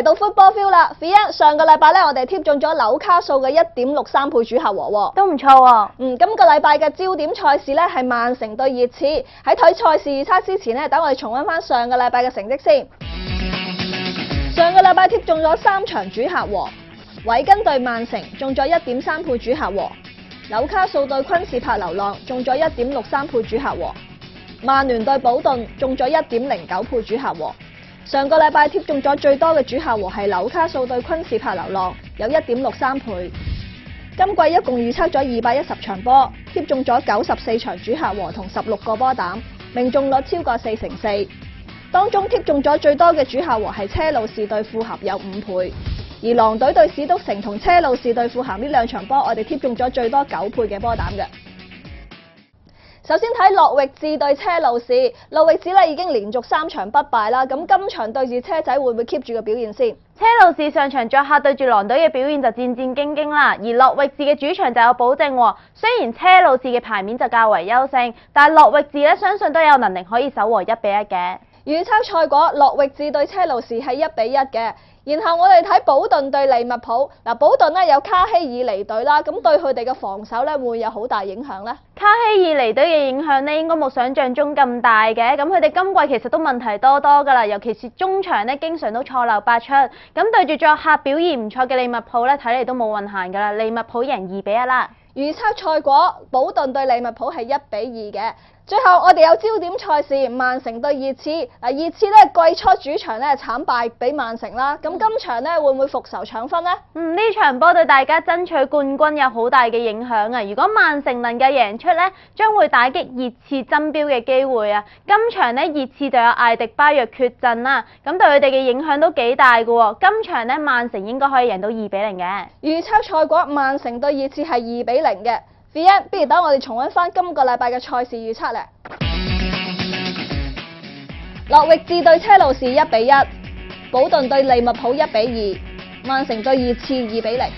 嚟到 football feel 啦 ，Fian 上個禮拜咧，我哋貼中咗紐卡素嘅1.63倍主客和喎，都唔錯喎。今個禮拜嘅焦點賽事咧係曼城對熱刺。喺睇賽事預測之前咧，等我哋重溫翻上個禮拜嘅成績先。上個禮拜貼中咗3場主客和，韋根對曼城中咗1.3倍主客和，紐卡素對昆士柏流浪中咗1.63倍主客和，曼聯對保頓中咗1.09倍主客和。上個禮拜貼中咗最多嘅主客和係紐卡素對昆士柏流浪，有1.63倍。今季一共預測咗210場波，貼中咗94場主客和同16個波膽，命中率超過44%。當中貼中咗最多嘅主客和係車路士對富咸，有5倍。而狼隊對史篤城同車路士對富咸呢兩場波，我哋貼中咗最多9倍嘅波膽嘅。首先睇諾域治對車路士，諾域治咧已經連續3場不敗啦，咁今場對住車仔會唔會 keep 住個表現先？車路士上場作客對住狼隊嘅表現就戰戰兢兢啦，而諾域治嘅主場就有保證喎。雖然車路士嘅牌面就較為優勝，但係諾域治咧相信都有能力可以守和1-1嘅。預測賽果，諾域治對車路士係1-1嘅。然後我哋睇保頓對利物浦，保頓咧有卡希爾尼隊啦，咁對佢哋嘅防守咧會有好大影響呢？卡希爾尼隊嘅影響咧應該冇想象中咁大嘅，咁佢哋今季其實都問題多多噶啦，尤其是中場咧經常都錯漏百出，咁對住作客表現唔錯嘅利物浦咧睇嚟都冇運行噶啦，利物浦贏2-1啦。預測賽果，保頓對利物浦係1-2嘅。最後我哋有焦點賽事，曼城對熱刺。熱刺咧季初主場咧慘敗俾曼城啦，咁今場咧會唔會復仇搶分呢？呢場波對大家爭取冠軍有好大嘅影響啊！如果曼城能夠贏出咧，將會打擊熱刺爭標嘅機會啊！今場咧熱刺就有艾迪巴約缺陣啦，咁對佢哋嘅影響都幾大嘅喎。今場咧曼城應該可以贏到2-0嘅。預測賽果，曼城對熱刺係2-0嘅。Fian， 不如等我哋重溫翻今個禮拜嘅賽事預測咧。諾域治對車路士1-1，保頓對利物浦1-2，曼城對熱刺2-0。